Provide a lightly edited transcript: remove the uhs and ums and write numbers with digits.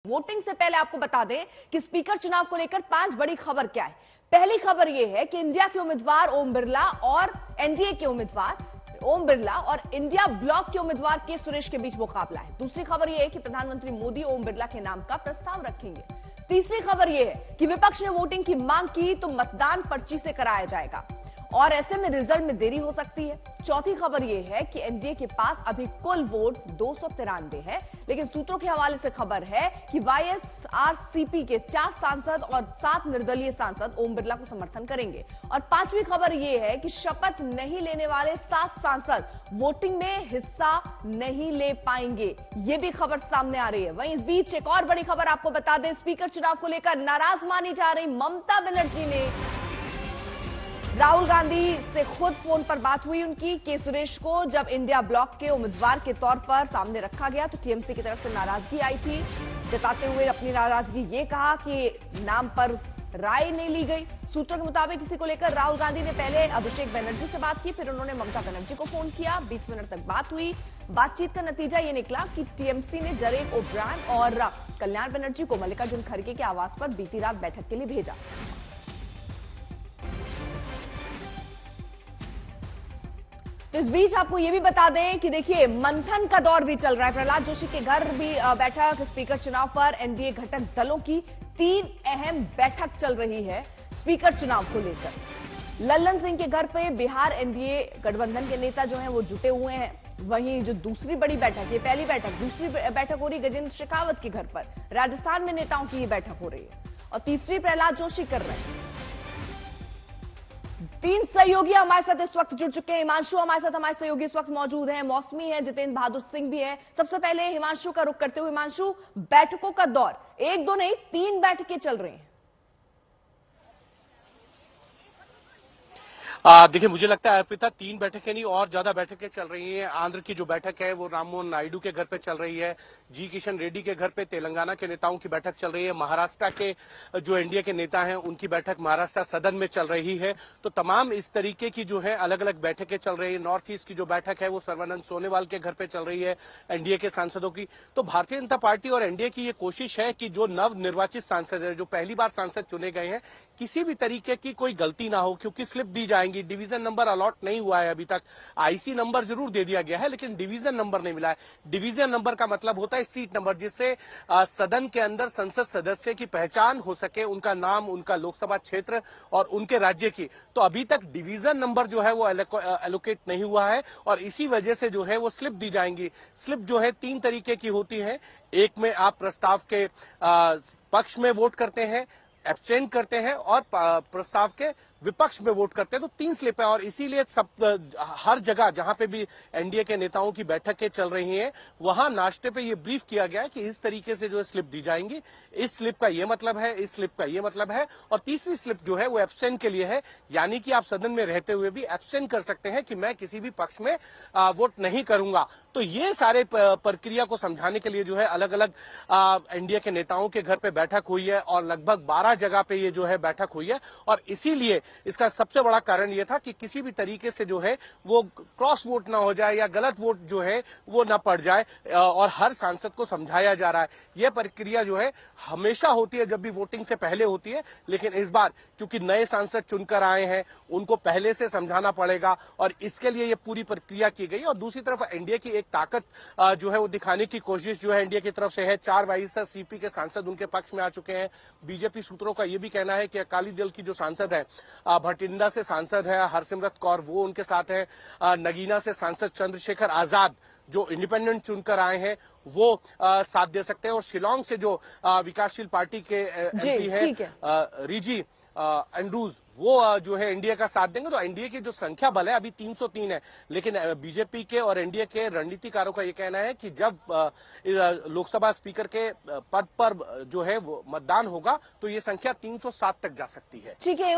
Voting से पहले आपको बता दें कि स्पीकर चुनाव को लेकर 5 बड़ी खबर क्या है। पहली खबर यह है कि इंडिया के उम्मीदवार ओम बिरला और एनडीए के उम्मीदवार ओम बिरला और इंडिया ब्लॉक के उम्मीदवार के सुरेश के बीच मुकाबला है। दूसरी खबर यह है कि प्रधानमंत्री मोदी ओम बिरला के नाम का प्रस्ताव रखेंगे। तीसरी खबर यह है कि विपक्ष ने वोटिंग की मांग की तो मतदान पर्ची से कराया जाएगा और ऐसे में रिजल्ट में देरी हो सकती है। चौथी खबर यह है कि एनडीए के पास अभी कुल वोट 293 है, लेकिन सूत्रों के हवाले से खबर है कि वाईएसआरसीपी के 4 सांसद और 7 निर्दलीय सांसद ओम बिरला को समर्थन करेंगे। और पांचवी खबर यह है कि शपथ नहीं लेने वाले 7 सांसद वोटिंग में हिस्सा नहीं ले पाएंगे। यह भी खबर सामने आ रही है। वहीं इस बीच एक और बड़ी खबर आपको बता दें, स्पीकर चुनाव को लेकर नाराज मानी जा रही ममता बनर्जी ने राहुल गांधी से खुद फोन पर बात हुई उनकी के सुरेश को जब इंडिया ब्लॉक के उम्मीदवार के तौर पर सामने रखा गया तो टीएमसी की तरफ से नाराजगी आई थी। जताते हुए अपनी नाराजगी ये कहा कि नाम पर राय नहीं ली गई। सूत्रों के मुताबिक इसी को लेकर राहुल गांधी ने पहले अभिषेक बनर्जी से बात की, फिर उन्होंने ममता बनर्जी को फोन किया। 20 मिनट तक बात हुई। बातचीत का नतीजा ये निकला कि टीएमसी ने डेरेक ओब्रायन और कल्याण बनर्जी को मल्लिकार्जुन खड़गे के आवास पर बीती रात बैठक के लिए भेजा। तो इस बीच आपको यह भी बता दें कि देखिए मंथन का दौर भी चल रहा है। प्रहलाद जोशी के घर भी बैठक, स्पीकर चुनाव पर एनडीए घटक दलों की 3 अहम बैठक चल रही है स्पीकर चुनाव को लेकर। लल्लन सिंह के घर पे बिहार एनडीए गठबंधन के नेता जो हैं वो जुटे हुए हैं। वहीं जो दूसरी बड़ी बैठक, ये पहली बैठक, दूसरी बैठक हो रही गजेंद्र शेखावत के घर पर। राजस्थान में नेताओं की ये बैठक हो रही है और तीसरी प्रहलाद जोशी कर रहे हैं। 3 सहयोगी हमारे साथ इस वक्त जुड़ चुके हैं। हिमांशु हमारे साथ, हमारे सहयोगी इस वक्त मौजूद हैं। मौसमी है, जितेंद्र बहादुर सिंह भी है। सबसे पहले हिमांशु का रुख करते हुए, हिमांशु, बैठकों का दौर 1-2 नहीं 3 बैठकें चल रही हैं। देखिए, मुझे लगता है अर्पिता 3 बैठकें नहीं और ज्यादा बैठकें चल रही हैं। आंध्र की जो बैठक है वो राममोहन नायडू के घर पे चल रही है, जी किशन रेड्डी के घर पे तेलंगाना के नेताओं की बैठक चल रही है, महाराष्ट्र के जो एनडीए के नेता हैं उनकी बैठक महाराष्ट्र सदन में चल रही है। तो तमाम इस तरीके की जो है अलग अलग बैठकें चल रही है। नॉर्थ ईस्ट की जो बैठक है वो सर्बानंद सोनोवाल के घर पे चल रही है एनडीए के सांसदों की। तो भारतीय जनता पार्टी और एनडीए की ये कोशिश है कि जो नव निर्वाचित सांसद है, जो पहली बार सांसद चुने गए हैं, किसी भी तरीके की कोई गलती ना हो, क्योंकि स्लिप दी जाएंगी। डिवीजन नंबर अलॉट नहीं हुआ है अभी तक। आईसी नंबर जरूर दे दिया गया है लेकिन डिवीजन नंबर नहीं मिला है। डिवीजन नंबर का मतलब होता है सीट नंबर, जिससे सदन के अंदर संसद सदस्य की पहचान हो सके, उनका नाम, उनका लोकसभा क्षेत्र और उनके राज्य की। तो अभी तक डिवीजन नंबर जो है वो एलोकेट नहीं हुआ है और इसी वजह से जो है वो स्लिप दी जाएंगी। स्लिप जो है 3 तरीके की होती है। एक में आप प्रस्ताव के पक्ष में वोट करते हैं, एब्सटेन करते हैं और प्रस्ताव के विपक्ष में वोट करते हैं। तो 3 स्लिप है और इसीलिए सब हर जगह जहां पे भी एनडीए के नेताओं की बैठकें चल रही हैं वहां नाश्ते पे ये ब्रीफ किया गया है कि इस तरीके से जो है स्लिप दी जाएंगी। इस स्लिप का ये मतलब है, इस स्लिप का ये मतलब है। और तीसरी स्लिप जो है वो एब्सटेन के लिए है, यानी कि आप सदन में रहते हुए भी एब्सटेन कर सकते हैं कि मैं किसी भी पक्ष में वोट नहीं करूंगा। तो ये सारे प्रक्रिया को समझाने के लिए जो है अलग अलग एनडीए के नेताओं के घर पे बैठक हुई है और लगभग 12 जगह पे ये जो है बैठक हुई है। और इसीलिए इसका सबसे बड़ा कारण यह था कि किसी भी तरीके से जो है वो क्रॉस वोट ना हो जाए या गलत वोट जो है वो ना पड़ जाए और हर सांसद को समझाया जा रहा है। यह प्रक्रिया जो है हमेशा होती है जब भी वोटिंग से पहले होती है, लेकिन इस बार क्योंकि नए सांसद चुनकर आए हैं उनको पहले से समझाना पड़ेगा और इसके लिए ये पूरी प्रक्रिया की गई। और दूसरी तरफ एनडीए की एक ताकत जो है वो दिखाने की कोशिश जो है एनडीए की तरफ से है। 4 वाईएसआरसीपी के सांसद उनके पक्ष में आ चुके हैं। बीजेपी सूत्रों का यह भी कहना है कि अकाली दल की जो सांसद है, भटिंडा से सांसद है हरसिमरत कौर, वो उनके साथ है। नगीना से सांसद चंद्रशेखर आजाद जो इंडिपेंडेंट चुनकर आए हैं वो साथ दे सकते हैं। और शिलोंग से जो विकासशील पार्टी के एमपी है रिजी एंड्रूज, वो जो है एनडीए का साथ देंगे। तो एनडीए की जो संख्या बल है अभी 303 है, लेकिन बीजेपी के और एनडीए के रणनीतिकारों का ये कहना है कि जब लोकसभा स्पीकर के पद पर जो है वो मतदान होगा तो ये संख्या 307 तक जा सकती है। ठीक है।